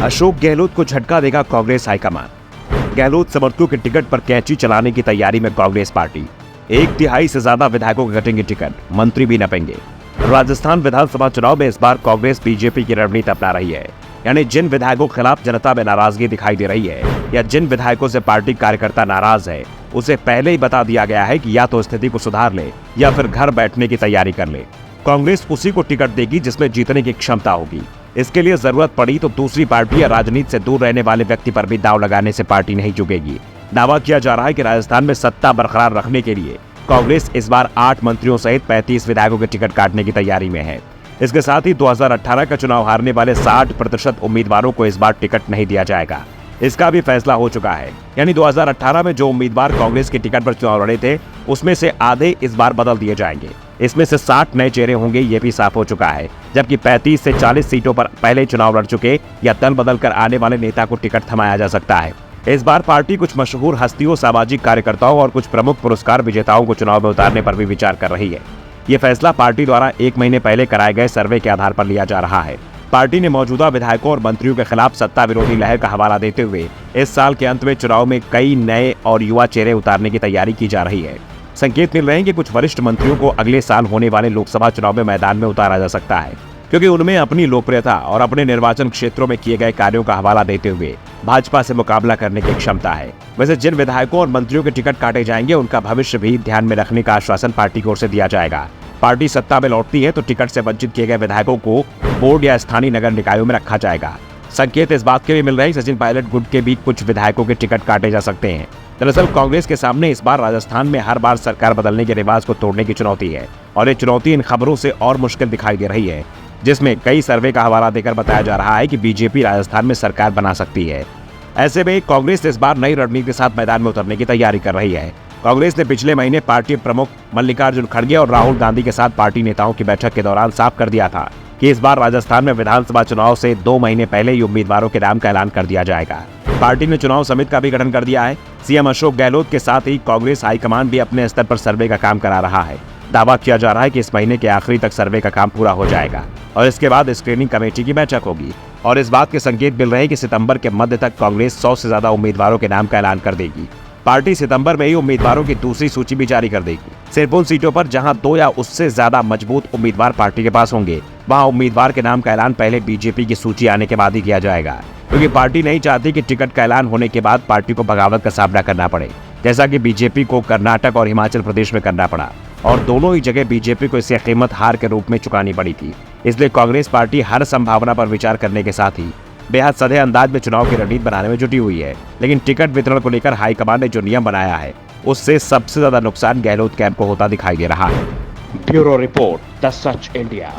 अशोक गहलोत को झटका देगा कांग्रेस हाईकमान। गहलोत समर्थकों के टिकट पर कैंची चलाने की तैयारी में कांग्रेस पार्टी। 1/3 से ज्यादा विधायकों को कटेंगे टिकट, मंत्री भी नपेंगे। राजस्थान विधानसभा चुनाव में इस बार कांग्रेस बीजेपी की रणनीति अपना रही है, यानी जिन विधायकों के खिलाफ जनता में नाराजगी दिखाई दे रही है या जिन विधायकों से पार्टी कार्यकर्ता नाराज है, उसे पहले ही बता दिया गया है कि या तो स्थिति को सुधार ले या फिर घर बैठने की तैयारी कर ले। कांग्रेस उसी को टिकट देगी जिसमें जीतने की क्षमता होगी। इसके लिए जरूरत पड़ी तो दूसरी पार्टी या राजनीति से दूर रहने वाले व्यक्ति पर भी दांव लगाने से पार्टी नहीं झुकेगी। दावा किया जा रहा है कि राजस्थान में सत्ता बरकरार रखने के लिए कांग्रेस इस बार 8 मंत्रियों सहित 35 विधायकों के टिकट काटने की तैयारी में है। इसके साथ ही 2018 का चुनाव हारने वाले 60% उम्मीदवारों को इस बार टिकट नहीं दिया जाएगा। इसका भी फैसला हो चुका है, यानी 2018 में जो उम्मीदवार कांग्रेस के टिकट पर चुनाव लड़े थे उसमें से आधे इस बार बदल दिए जाएंगे। इसमें से 60 नए चेहरे होंगे, ये भी साफ हो चुका है, जबकि 35 से 40 सीटों पर पहले चुनाव लड़ चुके या दल बदल कर आने वाले नेता को टिकट थमाया जा सकता है। इस बार पार्टी कुछ मशहूर हस्तियों, सामाजिक कार्यकर्ताओं और कुछ प्रमुख पुरस्कार विजेताओं को चुनाव में उतारने पर भी विचार कर रही है। ये फैसला पार्टी द्वारा 1 महीने पहले कराए गए सर्वे के आधार पर लिया जा रहा है। पार्टी ने मौजूदा विधायकों और मंत्रियों के खिलाफ सत्ता विरोधी लहर का हवाला देते हुए इस साल के अंत में चुनाव में कई नए और युवा चेहरे उतारने की तैयारी की जा रही है। संकेत मिल रहे हैं कि कुछ वरिष्ठ मंत्रियों को अगले साल होने वाले लोकसभा चुनाव में मैदान में उतारा जा सकता है, क्योंकि उनमें अपनी लोकप्रियता और अपने निर्वाचन क्षेत्रों में किए गए कार्यों का हवाला देते हुए भाजपा से मुकाबला करने की क्षमता है। वैसे जिन विधायकों और मंत्रियों के टिकट काटे जाएंगे उनका भविष्य भी ध्यान में रखने का आश्वासन पार्टी की ओर से दिया जाएगा। पार्टी सत्ता में लौटती है तो टिकट से वंचित किए गए विधायकों को बोर्ड या स्थानीय नगर निकायों में रखा जाएगा। संकेत इस बात के भी मिल रहे हैं सचिन पायलट गुट के भी कुछ विधायकों के टिकट काटे जा सकते हैं। दरअसल कांग्रेस के सामने इस बार राजस्थान में हर बार सरकार बदलने के रिवाज को तोड़ने की चुनौती है, और ये चुनौती इन खबरों से और मुश्किल दिखाई दे रही है, जिसमें कई सर्वे का हवाला देकर बताया जा रहा है कि बीजेपी राजस्थान में सरकार बना सकती है। ऐसे में कांग्रेस इस बार नई रणनीति के साथ मैदान में उतरने की तैयारी कर रही है। कांग्रेस ने पिछले महीने पार्टी प्रमुख मल्लिकार्जुन खड़गे और राहुल गांधी के साथ पार्टी नेताओं की बैठक के दौरान साफ कर दिया था कि इस बार राजस्थान में विधानसभा चुनाव से 2 महीने पहले ही उम्मीदवारों के नाम का ऐलान कर दिया जाएगा। पार्टी ने चुनाव समिति का भी गठन कर दिया है। सीएम अशोक गहलोत के साथ ही कांग्रेस हाईकमान भी अपने स्तर पर सर्वे का काम करा रहा है। दावा किया जा रहा है कि इस महीने के आखिरी तक सर्वे का काम पूरा हो जाएगा और इसके बाद स्क्रीनिंग कमेटी की बैठक होगी, और इस बात के संकेत मिल रहे हैं कि सितंबर के मध्य तक कांग्रेस 100 से ज्यादा उम्मीदवारों के नाम का ऐलान कर देगी। पार्टी सितंबर में ही उम्मीदवारों की दूसरी सूची भी जारी कर देगी। सिर्फ उन सीटों पर जहां 2 या उससे ज्यादा मजबूत उम्मीदवार पार्टी के पास होंगे, वहां उम्मीदवार के नाम का ऐलान पहले बीजेपी की सूची आने के बाद ही किया जाएगा, क्योंकि पार्टी नहीं चाहती कि टिकट का ऐलान होने के बाद पार्टी को बगावत का सामना करना पड़े, जैसा कि बीजेपी को कर्नाटक और हिमाचल प्रदेश में करना पड़ा, और दोनों ही जगह बीजेपी को इसकी कीमत हार के रूप में चुकानी पड़ी थी। इसलिए कांग्रेस पार्टी हर संभावना पर विचार करने के साथ ही बेहद सधे अंदाज में चुनाव की रणनीति बनाने में जुटी हुई है। लेकिन टिकट वितरण को लेकर हाईकमान ने जो नियम बनाया है उससे सबसे ज्यादा नुकसान गहलोत कैंप को होता दिखाई दे रहा है। Bureau report, the such India.